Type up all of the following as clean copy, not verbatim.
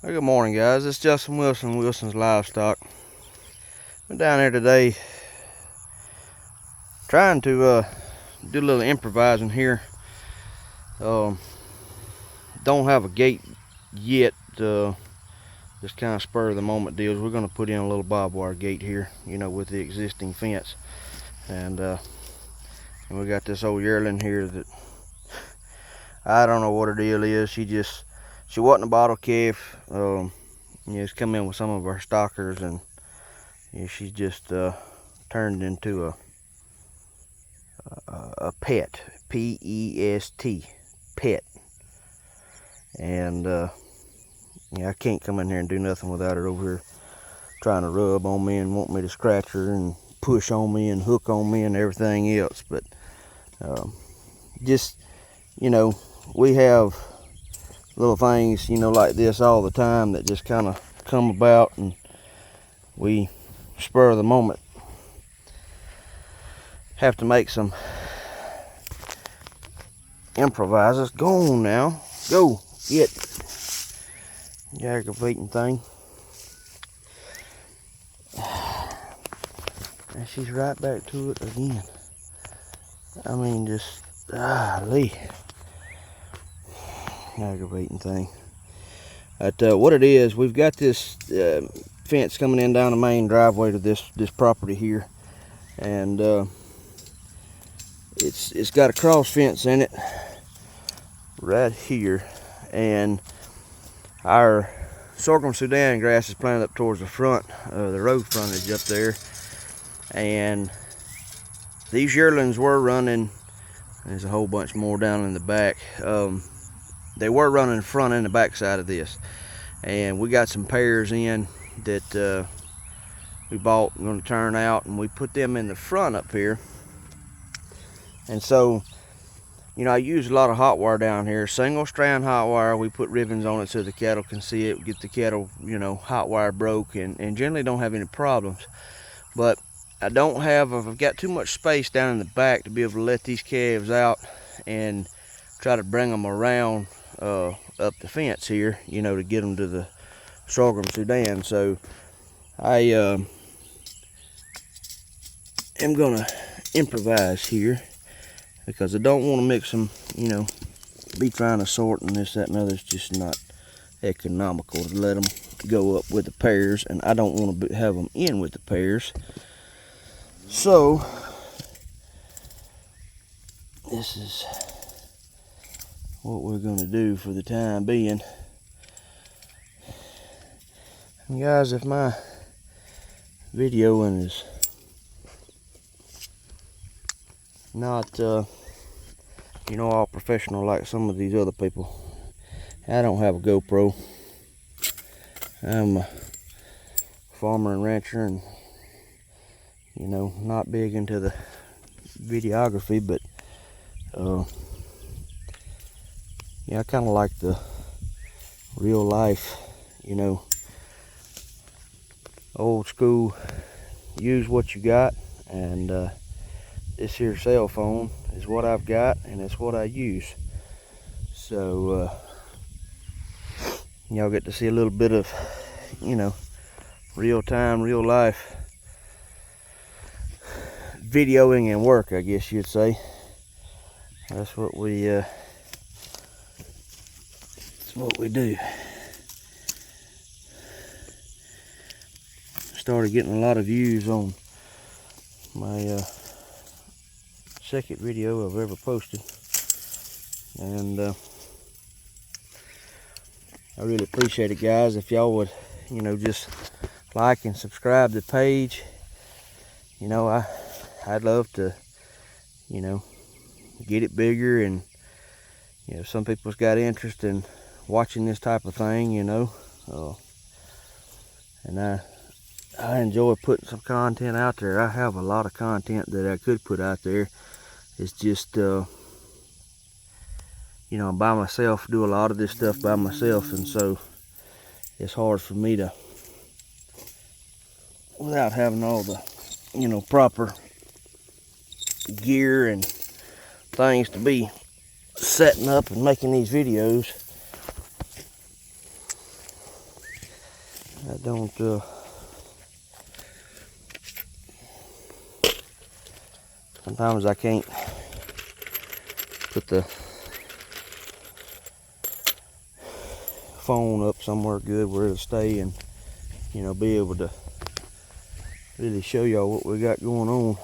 Well, good morning, guys. It's Justin Wilson, Wilson's Livestock. I'm down here today trying to do a little improvising here. Don't have a gate yet. Just kind of spur of the moment deals. We're going to put in a little barbed wire gate here, with the existing fence. And we got this old yearling here that I don't know what her deal is. She wasn't a bottle calf. She's come in with some of our stockers, and she's just turned into a pet, P-E-S-T, pet. And I can't come in here and do nothing without her over here trying to rub on me and want me to scratch her and push on me and hook on me and everything else. But we have little things, like this all the time that just kind of come about, and we spur of the moment have to make some improvises. Go on now, go get you aggravating thing. And she's right back to it again. I mean, just aggravating thing. But what it is, we've got this fence coming in down the main driveway to this property here, and it's got a cross fence in it right here, and our sorghum Sudan grass is planted up towards the front, the road frontage up there, and these yearlings were running. There's a whole bunch more down in the back. They were running the front and the back side of this, and we got some pairs in that we bought and going to turn out, and we put them in the front up here. And so, I use a lot of hot wire down here, single strand hot wire. We put ribbons on it so the cattle can see it, get the cattle, hot wire broke, and generally don't have any problems. But I've got too much space down in the back to be able to let these calves out and try to bring them around up the fence here, to get them to the sorghum Sudan. So I am gonna improvise here, because I don't want to mix them, be trying to sort and this, that, and other. It's just not economical to let them go up with the pairs, and I don't want to have them in with the pairs. So this is what we're going to do for the time being. And guys, if my videoing is not all professional like some of these other people, I don't have a GoPro. I'm a farmer and rancher, and not big into the videography, but I kind of like the real life, old school, use what you got. And this here cell phone is what I've got, and it's what I use. So y'all get to see a little bit of real time, real life videoing and work, I guess you'd say. That's what we do. Started getting a lot of views on my second video I've ever posted, and I really appreciate it, guys. If y'all would just like and subscribe to the page, I'd love to get it bigger, and some people's got interest in watching this type of thing, and I enjoy putting some content out there. I have a lot of content that I could put out there. It's just I'm by myself, do a lot of this stuff by myself, and so it's hard for me to, without having all the proper gear and things to be setting up and making these videos. I don't sometimes I can't put the phone up somewhere good where it'll stay and, you know, be able to really show y'all what we got going on.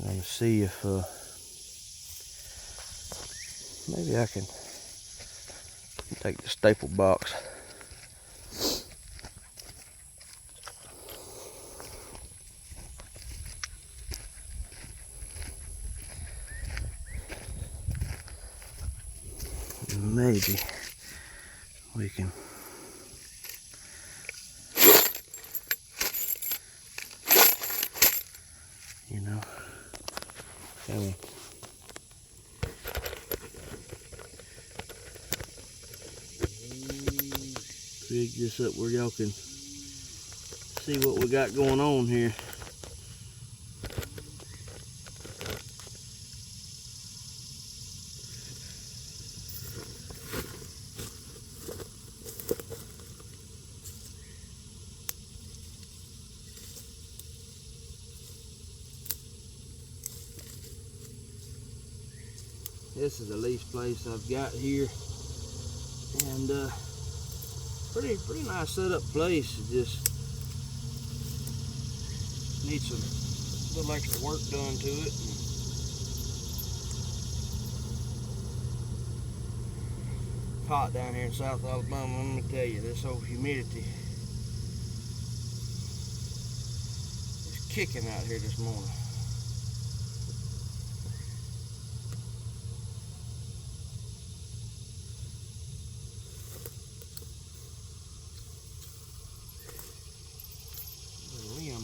Let me see if maybe I can take the staple box. Maybe we can can we rig this up where y'all can see what we got going on here. This is the lease place I've got here, and pretty nice setup place. It just needs some little extra work done to it. It's hot down here in South Alabama. Let me tell you, this old humidity is kicking out here this morning.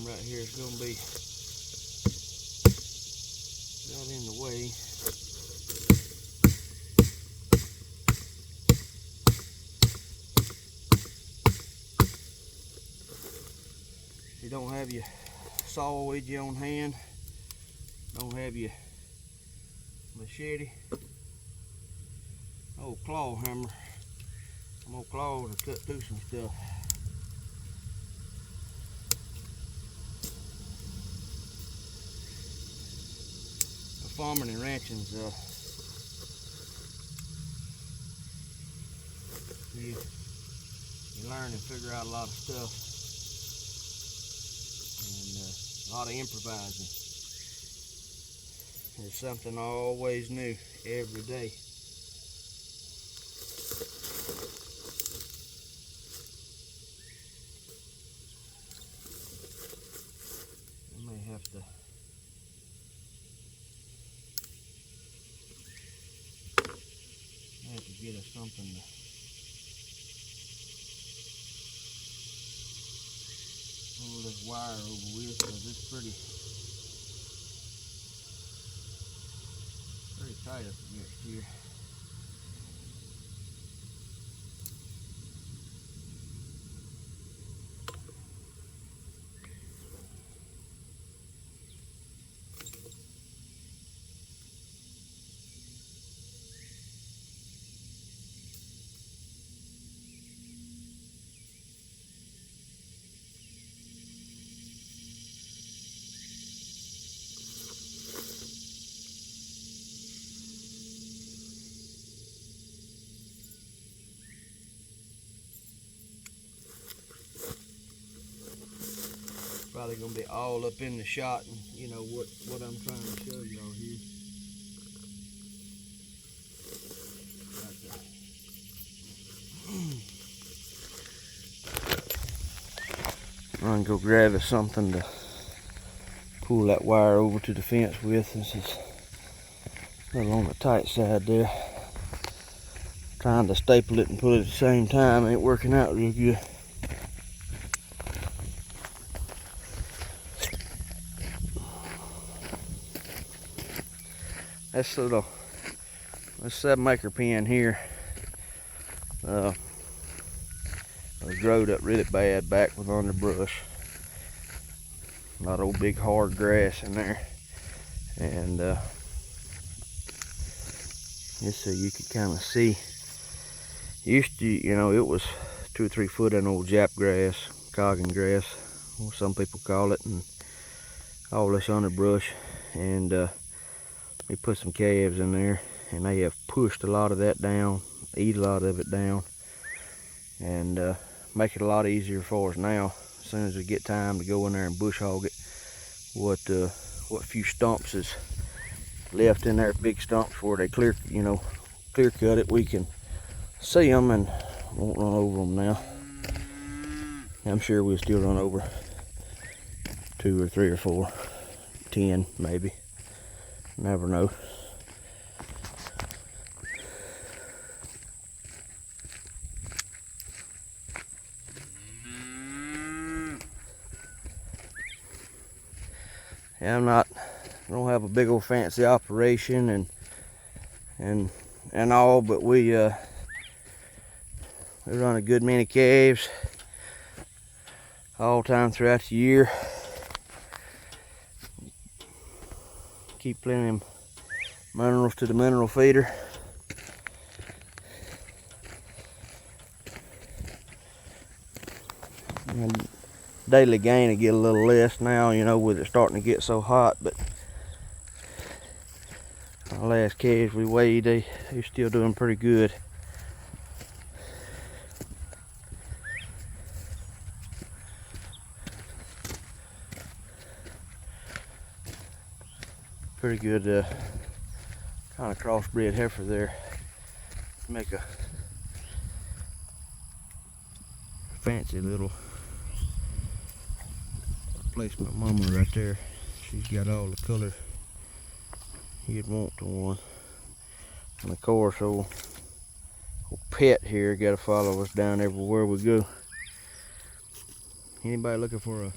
Right here is going to be not in the way. If you don't have your saw with you on hand, don't have your machete, old claw hammer, some old claws to cut through some stuff. Farming and ranching's you learn and figure out a lot of stuff, and a lot of improvising. There's something always new every day. I may have to get us something to pull this wire over with, because it's pretty tight up against here. Probably gonna be all up in the shot, and you know what I'm trying to show y'all here. I'm gonna go grab us something to pull that wire over to the fence with. This is a little on the tight side there. Trying to staple it and pull it at the same time ain't working out real good. This 7-acre pen here was growed up really bad back with underbrush. A lot of old big hard grass in there, and just so you could kind of see, Used to, you know, it was 2 or 3 foot in old Jap grass, coggin grass, what some people call it, and all this underbrush. And we put some calves in there, and they have pushed a lot of that down, eat a lot of it down, and make it a lot easier for us now. As soon as we get time to go in there and bush hog it, what few stumps is left in there, big stumps where they clear cut it, we can see them and won't run over them now. I'm sure we'll still run over 2 or 3 or 4, 10 maybe. Never know. Yeah, I don't have a big old fancy operation and all, but we run a good many calves all time throughout the year. Keep plenty of minerals to the mineral feeder. And daily gain will get a little less now, you know, with it starting to get so hot, but our last calves we weighed, they're still doing pretty good. Pretty good kind of crossbred heifer there. Make a fancy little replacement mama right there. She's got all the color you'd want to one. And of course, old pet here got to follow us down everywhere we go. Anybody looking for a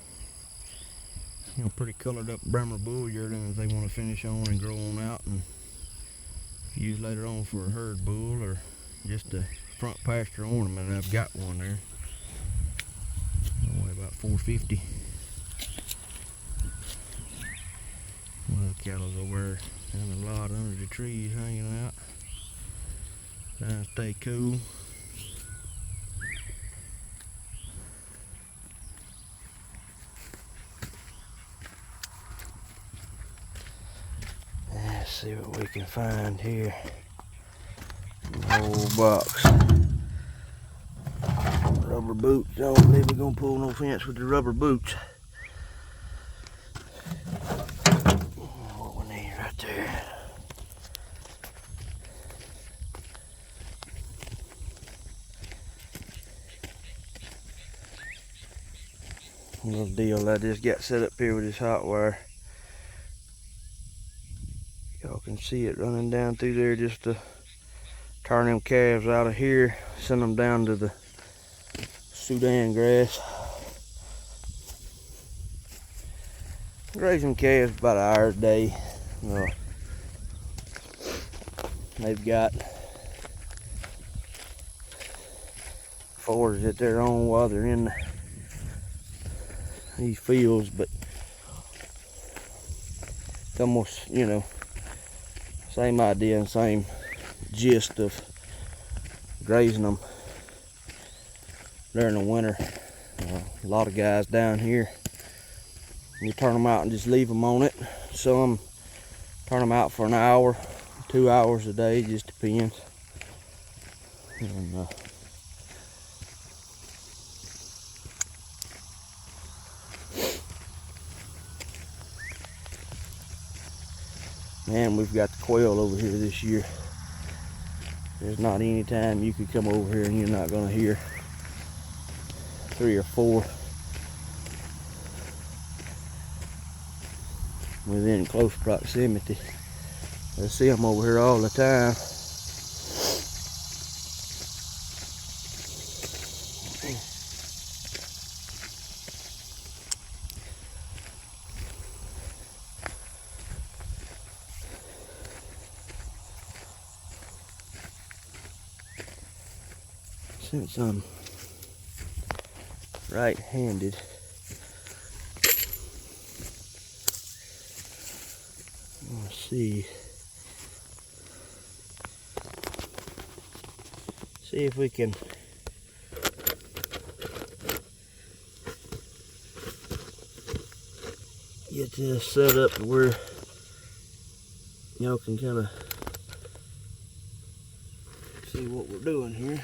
pretty colored up Brahma bull yearlings they want to finish on and grow on out and use later on for a herd bull or just a front pasture ornament, I've got one there. I weigh about 450. Well, cattle's over there in a lot under the trees hanging out, trying to stay cool. Let's see what we can find here in the whole box. Rubber boots. I don't believe we're gonna pull no fence with the rubber boots. What we need right there. Little deal I just got set up here with this hot wire. Y'all can see it running down through there just to turn them calves out of here, send them down to the Sudan grass. Raising calves about an hour a day. They've got forage that they're on while they're in these fields, but it's almost, same idea and same gist of grazing them during the winter. A lot of guys down here, you turn them out and just leave them on it. Some turn them out for an hour, 2 hours a day, just depends. And, man, we've got the quail over here this year. There's not any time you could come over here and you're not going to hear 3 or 4 within close proximity. I see them over here all the time. Since I'm right-handed, let's see See if we can get this set up to where y'all can kind of see what we're doing here.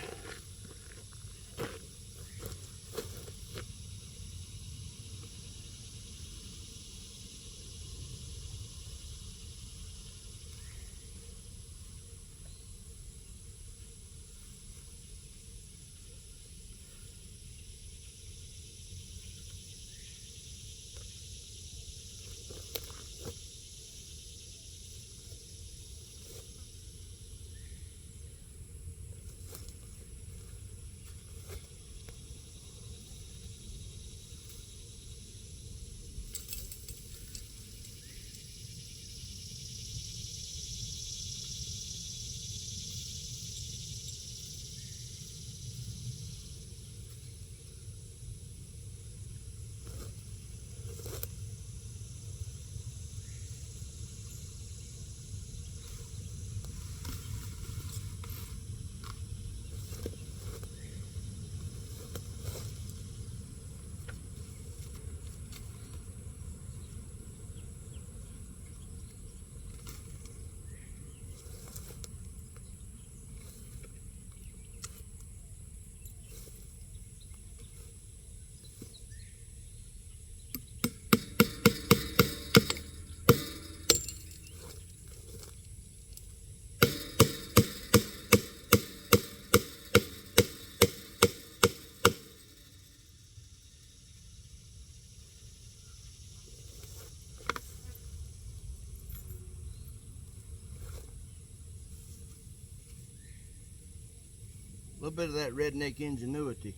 A little bit of that redneck ingenuity.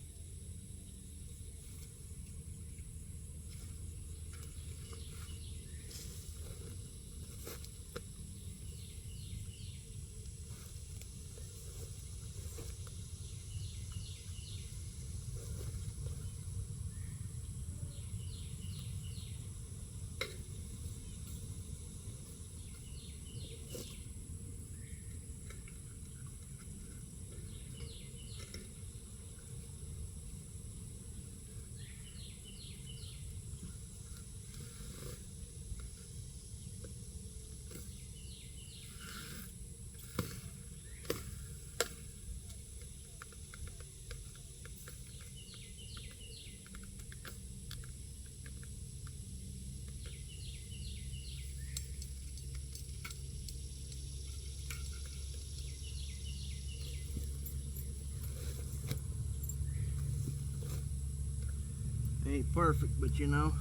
Ain't perfect, but you know,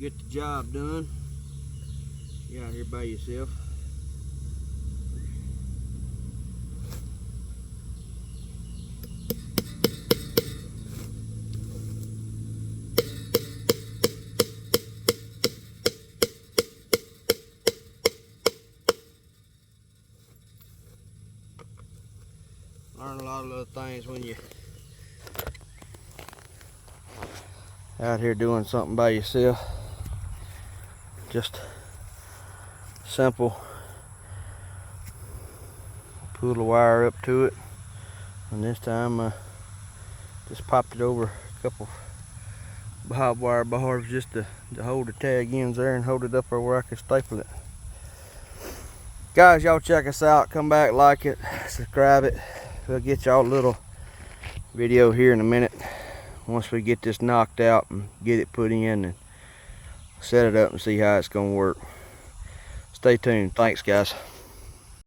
get the job done. You out here by yourself. Learn a lot of little things when you out here doing something by yourself. Just simple. Pull the wire up to it, and this time just popped it over a couple barbed wire bars just to hold the tag ends there and hold it up there where I can staple it. Guys, y'all check us out. Come back, like it, subscribe it. We'll get y'all a little video here in a minute once we get this knocked out and get it put in and set it up and see how it's gonna work. Stay tuned. Thanks, guys.